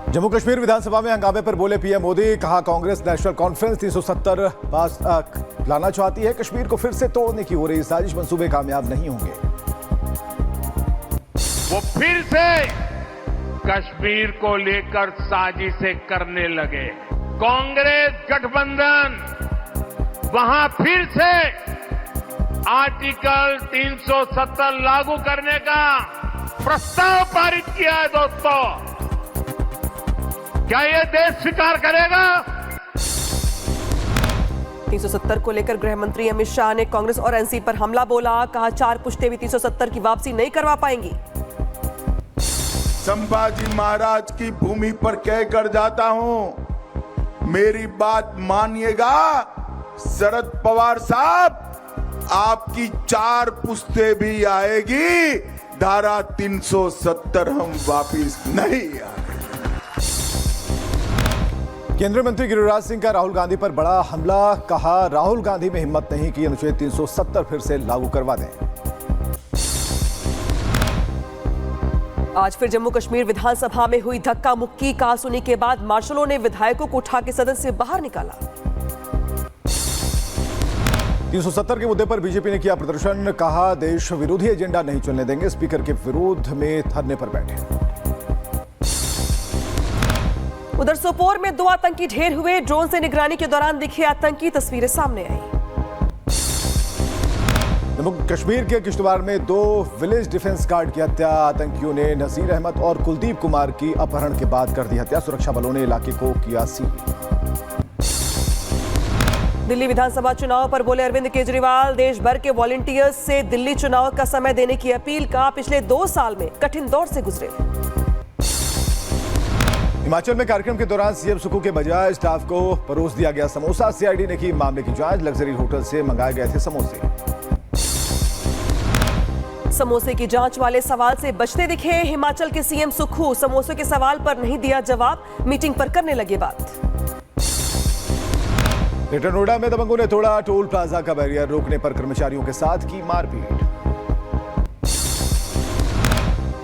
जम्मू कश्मीर विधानसभा में हंगामे पर बोले पीएम मोदी, कहा कांग्रेस नेशनल कॉन्फ्रेंस 370 पास लाना चाहती है। कश्मीर को फिर से तोड़ने की हो रही साजिश, मंसूबे कामयाब नहीं होंगे। वो फिर से कश्मीर को लेकर साजिशें करने लगे। कांग्रेस गठबंधन वहां फिर से आर्टिकल 370 लागू करने का प्रस्ताव पारित किया है। दोस्तों, क्या ये देश स्वीकार करेगा? 370 को लेकर गृह मंत्री अमित शाह ने कांग्रेस और एनसी पर हमला बोला। कहा 4 पुश्ते भी 370 की वापसी नहीं करवा पाएंगी। संभाजी महाराज की भूमि पर कहकर जाता हूं, मेरी बात मानिएगा शरद पवार साहब, आपकी 4 पुश्ते भी आएगी, धारा 370 हम वापिस नहीं आएंगे। केंद्रीय मंत्री गिरिराज सिंह का राहुल गांधी पर बड़ा हमला। कहा राहुल गांधी में हिम्मत नहीं कि अनुच्छेद 370 फिर से लागू करवा दें। आज फिर जम्मू कश्मीर विधानसभा में हुई धक्का मुक्की। कहासुनी के बाद मार्शलों ने विधायकों को उठा के सदन से बाहर निकाला। 370 के मुद्दे पर बीजेपी ने किया प्रदर्शन। कहा देश विरोधी एजेंडा नहीं चलने देंगे। स्पीकर के विरोध में धरने पर बैठे। उधर सोपोर में 2 आतंकी ढेर हुए। ड्रोन से निगरानी के दौरान दिखे आतंकी, तस्वीरें सामने आई। जम्मू कश्मीर के किश्तवाड़ में 2 विलेज डिफेंस गार्ड की हत्या। आतंकियों ने नसीर अहमद और कुलदीप कुमार की अपहरण के बाद कर दी हत्या। सुरक्षा बलों ने इलाके को किया सील। दिल्ली विधानसभा चुनाव पर बोले अरविंद केजरीवाल, देश भर के वॉलंटियर्स से दिल्ली चुनाव का समय देने की अपील। का पिछले 2 साल में कठिन दौर से गुजरे। हिमाचल में कार्यक्रम के दौरान सीएम सुक्खू के बजाय स्टाफ को परोस दिया गया समोसा। सीआईडी ने की मामले की जांच। लग्जरी होटल से मंगाए गए थे समोसे। समोसे की जांच वाले सवाल से बचते दिखे हिमाचल के सीएम सुक्खू। समोसे के सवाल पर नहीं दिया जवाब, मीटिंग पर करने लगे बात। ग्रेटर नोएडा में दबंगों ने तोड़ा टोल प्लाजा का बैरियर। रोकने पर कर्मचारियों के साथ की मारपीट।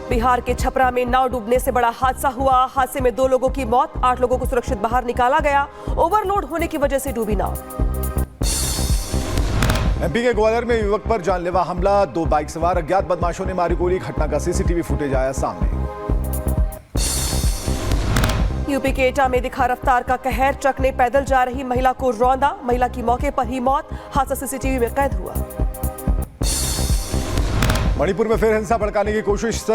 बिहार के छपरा में नाव डूबने से बड़ा हादसा हुआ। हादसे में 2 लोगों की मौत, 8 लोगों को सुरक्षित बाहर निकाला गया। ओवरलोड होने की वजह से डूबी नाव। एमपी के ग्वालियर में युवक पर जानलेवा हमला। 2 बाइक सवार अज्ञात बदमाशों ने मारी गोली। घटना का सीसीटीवी फुटेज आया सामने। यूपी के एटा में दिखा रफ्तार का कहर। ट्रक ने पैदल जा रही महिला को रौंदा। महिला की मौके पर ही मौत। हादसा सीसीटीवी में कैद हुआ। मणिपुर में फिर हिंसा भड़काने की कोशिश।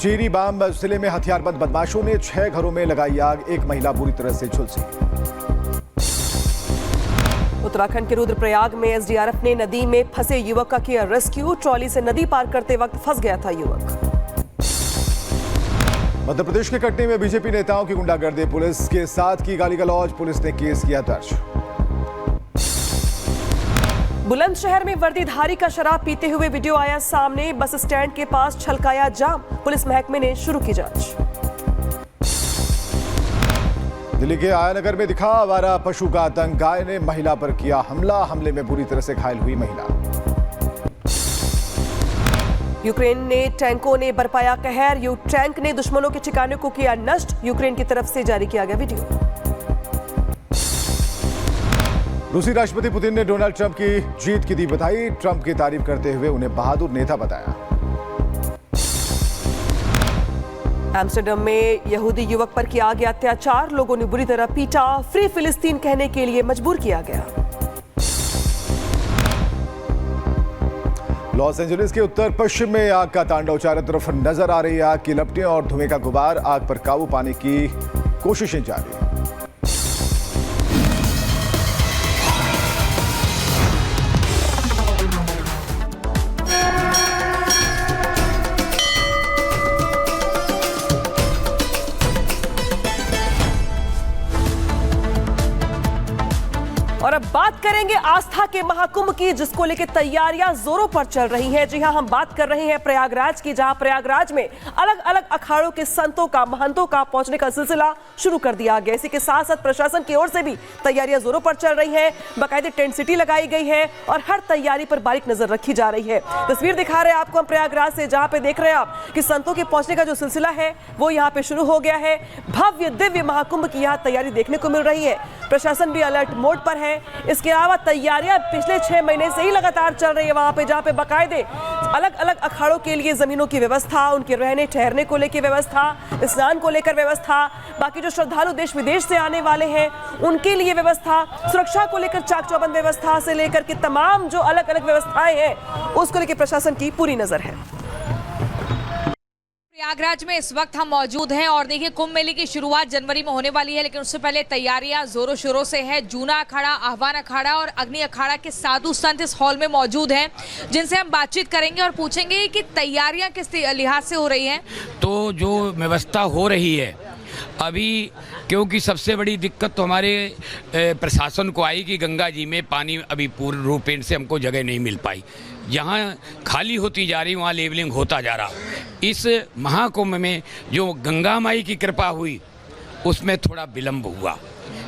चीरी बाम जिले में हथियारबंद बदमाशों ने 6 घरों में लगाई आग। एक महिला बुरी तरह से झुलसी। उत्तराखंड के रुद्रप्रयाग में एसडीआरएफ ने नदी में फंसे युवक का किया रेस्क्यू। ट्रॉली से नदी पार करते वक्त फंस गया था युवक। मध्य प्रदेश के कटनी में बीजेपी नेताओं की गुंडागर्दी। पुलिस के साथ की गाली गलौज। पुलिस ने केस किया दर्ज। बुलंदशहर में वर्दीधारी का शराब पीते हुए वीडियो आया सामने। बस स्टैंड के पास छलकाया जाम। पुलिस महकमे ने शुरू की जांच। दिल्ली के आयानगर में दिखा आवारा पशु का आतंक। गाय ने महिला पर किया हमला। हमले में बुरी तरह से घायल हुई महिला। यूक्रेन ने टैंकों ने बरपाया कहर। टैंक ने दुश्मनों के ठिकानों को किया नष्ट। यूक्रेन की तरफ से जारी किया गया वीडियो। रूसी राष्ट्रपति पुतिन ने डोनाल्ड ट्रंप की जीत की दी बधाई। ट्रंप की तारीफ करते हुए उन्हें बहादुर नेता बताया। एम्स्टर्डम में यहूदी युवक पर किया गया अत्याचार। लोगों ने बुरी तरह पीटा। फ्री फिलिस्तीन कहने के लिए मजबूर किया गया। लॉस एंजलिस के उत्तर पश्चिम में आग का तांडव। चारों तरफ नजर आ रही आग की लपटें और धुएं का गुबार। आग पर काबू पाने की कोशिशें जारी। और अब अब बात करेंगे आस्था के महाकुंभ की, जिसको लेकर तैयारियां जोरों पर चल रही हैं। जी हां, हम बात कर रहे हैं प्रयागराज की, जहां प्रयागराज में अलग अलग अखाड़ों के संतों का, महंतों का पहुंचने का सिलसिला शुरू कर दिया गया। इसी के साथ साथ प्रशासन की ओर से भी तैयारियां जोरों पर चल रही है। बाकायदे टेंट सिटी लगाई गई है और हर तैयारी पर बारीक नजर रखी जा रही है। तस्वीर दिखा रहे हैं आपको हम प्रयागराज से, जहां पे देख रहे हैं आप कि संतों के पहुंचने का जो सिलसिला है वो यहाँ पे शुरू हो गया है। भव्य दिव्य महाकुंभ की यहाँ तैयारी देखने को मिल रही है। प्रशासन भी अलर्ट मोड पर है। इसके अलावा तैयारियां पिछले 6 महीने से ही लगातार चल रही है वहां पे, जहां पे बाकायदे अलग अलग अखाड़ों के लिए जमीनों की व्यवस्था, उनके रहने ठहरने को लेकर व्यवस्था, स्नान को लेकर व्यवस्था, बाकी जो श्रद्धालु देश विदेश से आने वाले हैं उनके लिए व्यवस्था, सुरक्षा को लेकर चाक चौबंद व्यवस्था से लेकर के तमाम जो अलग अलग व्यवस्थाएं हैं उसको लेकर प्रशासन की पूरी नजर है। प्रयागराज में इस वक्त हम मौजूद हैं और देखिए कुंभ मेले की शुरुआत जनवरी में होने वाली है, लेकिन उससे पहले तैयारियां जोरों शोरों से है। जूना अखाड़ा, आह्वान अखाड़ा और अग्नि अखाड़ा के साधु संत इस हॉल में मौजूद हैं, जिनसे हम बातचीत करेंगे और पूछेंगे कि तैयारियां किस लिहाज से हो रही हैं। तो जो व्यवस्था हो रही है अभी, क्योंकि सबसे बड़ी दिक्कत तो हमारे प्रशासन को आई कि गंगा जी में पानी अभी पूर्ण रूपेण से हमको जगह नहीं मिल पाई। जहाँ खाली होती जा रही वहाँ लेवलिंग होता जा रहा। इस महाकुंभ में जो गंगा माई की कृपा हुई उसमें थोड़ा विलम्ब हुआ,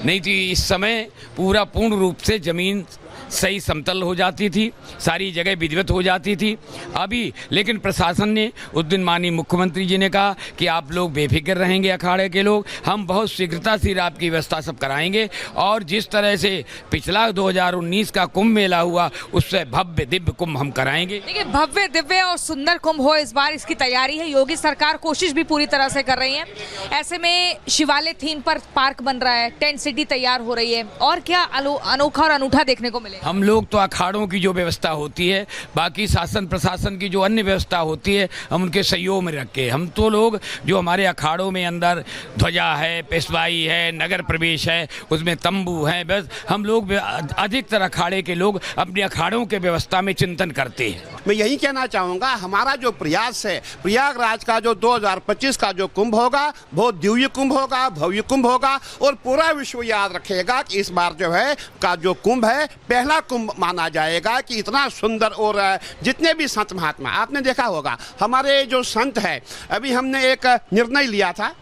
नहीं तो इस समय पूरा पूर्ण रूप से ज़मीन सही समतल हो जाती थी, सारी जगह विधिवत हो जाती थी। अभी लेकिन प्रशासन ने उस दिन माननीय मुख्यमंत्री जी ने कहा कि आप लोग बेफिक्र रहेंगे, अखाड़े के लोग, हम बहुत शीघ्रता से आपकी व्यवस्था सब कराएंगे और जिस तरह से पिछला 2019 का कुंभ मेला हुआ उससे भव्य दिव्य कुंभ हम कराएंगे। देखिए, भव्य दिव्य और सुंदर कुंभ हो इस बार, इसकी तैयारी है। योगी सरकार कोशिश भी पूरी तरह से कर रही है। ऐसे में शिवालय थीम पर पार्क बन रहा है, टेंट सिटी तैयार हो रही है, और क्या अनोखा और अनूठा देखने को मिले। हम लोग तो अखाड़ों की जो व्यवस्था होती है, बाकी शासन प्रशासन की जो अन्य व्यवस्था होती है, हम उनके सहयोग में रख के, हम तो लोग जो हमारे अखाड़ों में अंदर ध्वजा है, पेशवाई है, नगर प्रवेश है, उसमें तंबू है, बस हम लोग अधिकतर अखाड़े के लोग अपने अखाड़ों के व्यवस्था में चिंतन करते हैं। मैं यही कहना चाहूँगा, हमारा जो प्रयास है, प्रयागराज का जो 2025 का जो कुंभ होगा बहुत दिव्य कुंभ होगा, भव्य कुंभ होगा और पूरा विश्व याद रखेगा कि इस बार जो है का जो कुंभ है पहला कुंभ माना जाएगा कि इतना सुंदर। और जितने भी संत महात्मा, आपने देखा होगा हमारे जो संत है, अभी हमने एक निर्णय लिया था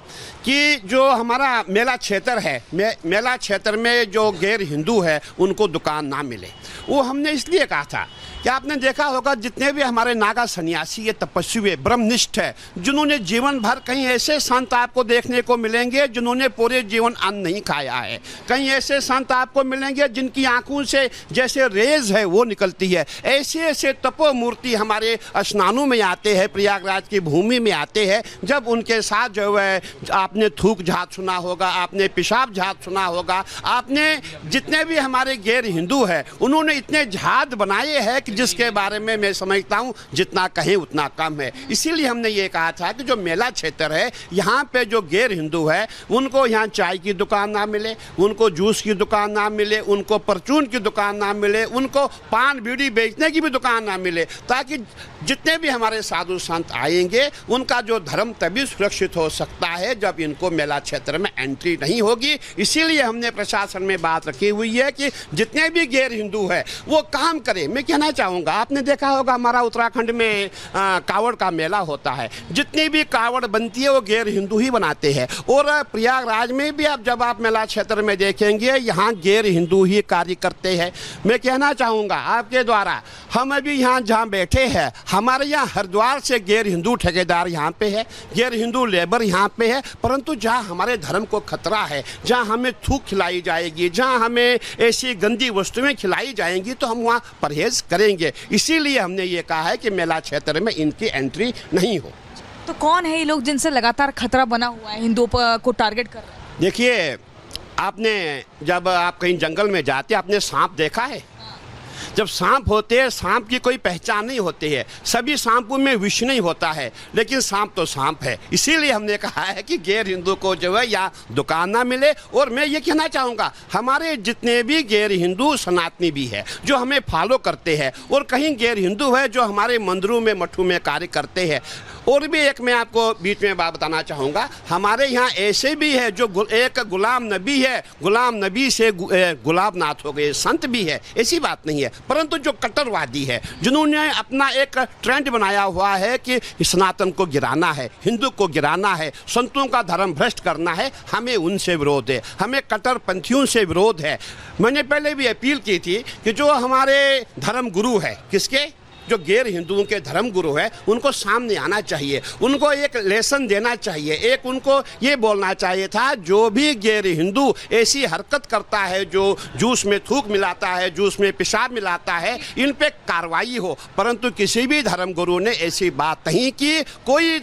कि जो हमारा मेला क्षेत्र है, मेला क्षेत्र में जो गैर हिंदू है उनको दुकान ना मिले। वो हमने इसलिए कहा था कि आपने देखा होगा जितने भी हमारे नागा सन्यासी ये तपस्वी ब्रह्मनिष्ठ है, जिन्होंने जीवन भर, कहीं ऐसे संत आपको देखने को मिलेंगे जिन्होंने पूरे जीवन अन्न नहीं खाया है, कहीं ऐसे संत आपको मिलेंगे जिनकी आंखों से जैसे रेज है वो निकलती है। ऐसे ऐसे तपोमूर्ति हमारे स्नानों में आते हैं, प्रयागराज की भूमि में आते हैं। जब उनके साथ जो है आपने थूक झात सुना होगा, आपने पेशाब झात सुना होगा, आपने जितने भी हमारे गैर हिंदू है उन्होंने इतने झात बनाए हैं कि जिसके बारे में मैं समझता हूँ जितना कहें उतना कम है। इसीलिए हमने ये कहा था कि जो मेला क्षेत्र है यहाँ पे जो गैर हिंदू है उनको यहाँ चाय की दुकान ना मिले, उनको जूस की दुकान ना मिले, उनको परचून की दुकान ना मिले, उनको पान बीड़ी बेचने की भी दुकान ना मिले, ताकि जितने भी हमारे साधु संत आएंगे उनका जो धर्म तभी सुरक्षित हो सकता है जब इनको मेला क्षेत्र में एंट्री नहीं होगी। इसीलिए हमने प्रशासन में बात रखी हुई है कि जितने भी गैर हिंदू है वो काम करें। मैं कहना चाहूँगा, आपने देखा होगा हमारा उत्तराखंड में कावड़ का मेला होता है, जितनी भी कावड़ बनती है वो गैर हिंदू ही बनाते हैं। और प्रयागराज में भी आप जब आप मेला क्षेत्र में देखेंगे यहाँ गैर हिंदू ही कार्य करते हैं। मैं कहना चाहूँगा आपके द्वारा, हम अभी यहाँ जहाँ बैठे हैं, हमारे यहाँ हरिद्वार से गैर हिंदू ठेकेदार यहाँ पे है, गैर हिंदू लेबर यहाँ पे है, परंतु जहाँ हमारे धर्म को खतरा है, जहाँ हमें थूक खिलाई जाएगी, जहाँ हमें ऐसी गंदी वस्तुएं खिलाई जाएंगी तो हम वहाँ परहेज करेंगे। इसीलिए हमने ये कहा है कि मेला क्षेत्र में इनकी एंट्री नहीं हो। तो कौन है ये लोग जिनसे लगातार खतरा बना हुआ है, हिंदुओं को टारगेट कर रहे हैं? देखिए, आपने जब आप कहीं जंगल में जाते आपने सांप देखा है? जब सांप होते हैं, सांप की कोई पहचान नहीं होती है, सभी सांपों में विष नहीं होता है, लेकिन सांप तो सांप है। इसीलिए हमने कहा है कि गैर हिंदू को जो है यहाँ दुकान ना मिले। और मैं ये कहना चाहूँगा, हमारे जितने भी गैर हिंदू सनातनी भी है जो हमें फॉलो करते हैं, और कहीं गैर हिंदू है जो हमारे मंदिरों में मठों में कार्य करते हैं, और भी एक मैं आपको बीच में बात बताना चाहूँगा, हमारे यहाँ ऐसे भी है जो एक गुलाम नबी है, गुलाम नबी से गुलाब नाथ हो गए, संत भी है, ऐसी बात नहीं है। परंतु जो कट्टरवादी है, जिन्होंने अपना एक ट्रेंड बनाया हुआ है कि सनातन को गिराना है, हिंदू को गिराना है, संतों का धर्म भ्रष्ट करना है, हमें उनसे विरोध है, हमें कट्टरपंथियों से विरोध है। मैंने पहले भी अपील की थी कि जो हमारे धर्म गुरु है, किसके, जो गैर हिंदुओं के धर्म गुरु है, उनको सामने आना चाहिए, उनको एक लेसन देना चाहिए, एक उनको ये बोलना चाहिए था जो भी गैर हिंदू ऐसी हरकत करता है, जो जूस में थूक मिलाता है, जूस में पेशाब मिलाता है, इन पे कार्रवाई हो। परंतु किसी भी धर्म गुरु ने ऐसी बात नहीं की। कोई